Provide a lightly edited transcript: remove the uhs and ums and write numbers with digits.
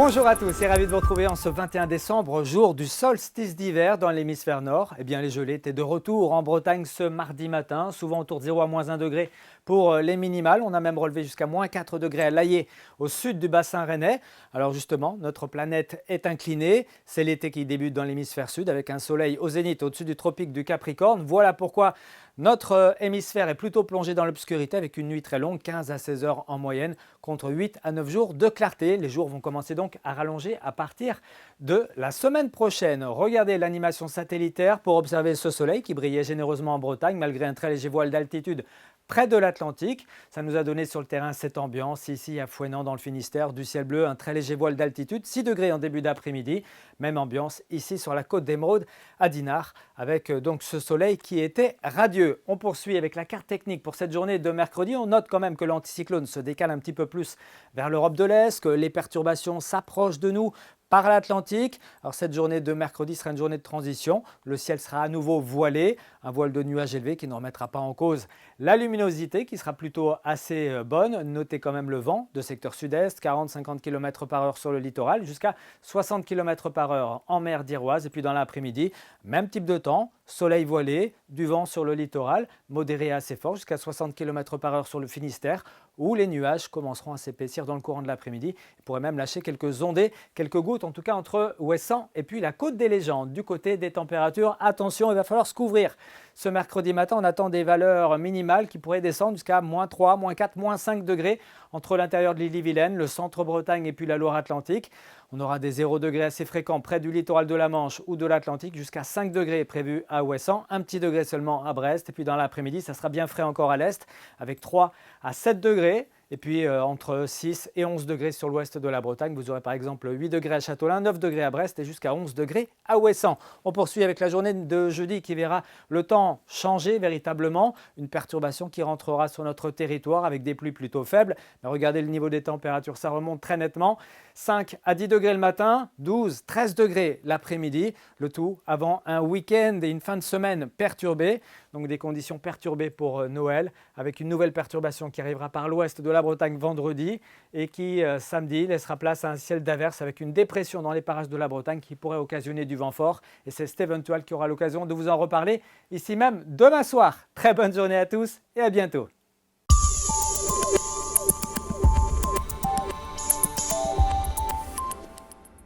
Bonjour à tous et ravi de vous retrouver en ce 21 décembre, jour du solstice d'hiver dans l'hémisphère nord. Eh bien, les gelées étaient de retour en Bretagne ce mardi matin, souvent autour de 0 à moins 1 degré pour les minimales. On a même relevé jusqu'à moins 4 degrés à Laillé, au sud du bassin rennais. Alors justement, notre planète est inclinée. C'est l'été qui débute dans l'hémisphère sud avec un soleil au zénith au-dessus du tropique du Capricorne. Voilà pourquoi notre hémisphère est plutôt plongé dans l'obscurité avec une nuit très longue, 15 à 16 heures en moyenne, contre 8 à 9 jours de clarté. Les jours vont commencer donc à rallonger à partir de la semaine prochaine. Regardez l'animation satellitaire pour observer ce soleil qui brillait généreusement en Bretagne malgré un très léger voile d'altitude près de l'Atlantique. Ça nous a donné sur le terrain cette ambiance ici à Fouesnant dans le Finistère, du ciel bleu, un très léger voile d'altitude, 6 degrés en début d'après-midi. Même ambiance ici sur la côte d'Émeraude à Dinard avec donc ce soleil qui était radieux. On poursuit avec la carte technique pour cette journée de mercredi. On note quand même que l'anticyclone se décale un petit peu plus vers l'Europe de l'Est, que les perturbations s'approchent de nous par l'Atlantique. Alors cette journée de mercredi sera une journée de transition. Le ciel sera à nouveau voilé, un voile de nuages élevé qui ne remettra pas en cause la luminosité qui sera plutôt assez bonne. Notez quand même le vent de secteur sud-est, 40-50 km par heure sur le littoral, jusqu'à 60 km par heure en mer d'Iroise. Et puis dans l'après-midi, même type de temps, soleil voilé, du vent sur le littoral, modéré et assez fort, jusqu'à 60 km par heure sur le Finistère, où les nuages commenceront à s'épaissir dans le courant de l'après-midi. Ils pourraient même lâcher quelques ondées, quelques gouttes, en tout cas entre Ouessant et puis la côte des Légendes. Du côté des températures, attention, il va falloir se couvrir. Ce mercredi matin, on attend des valeurs minimales qui pourraient descendre jusqu'à moins 3, moins 4, moins 5 degrés entre l'intérieur de l'île-et-Vilaine, le centre-Bretagne et puis la Loire-Atlantique. On aura des 0 degrés assez fréquents près du littoral de la Manche ou de l'Atlantique, jusqu'à 5 degrés prévus à Ouessant, un petit degré seulement à Brest. Et puis dans l'après-midi, ça sera bien frais encore à l'est, avec 3 à 7 degrés. Et puis entre 6 et 11 degrés sur l'ouest de la Bretagne. Vous aurez par exemple 8 degrés à Châteaulin, 9 degrés à Brest et jusqu'à 11 degrés à Ouessant. On poursuit avec la journée de jeudi qui verra le temps changer véritablement. Une perturbation qui rentrera sur notre territoire avec des pluies plutôt faibles. Mais regardez le niveau des températures, ça remonte très nettement. 5 à 10 degrés le matin, 12, 13 degrés l'après-midi. Le tout avant un week-end et une fin de semaine perturbée. Donc des conditions perturbées pour Noël avec une nouvelle perturbation qui arrivera par l'ouest de la Bretagne vendredi et qui samedi laissera place à un ciel d'averse avec une dépression dans les parages de la Bretagne qui pourrait occasionner du vent fort. Et c'est Steven Toile qui aura l'occasion de vous en reparler ici même demain soir. Très bonne journée à tous et à bientôt.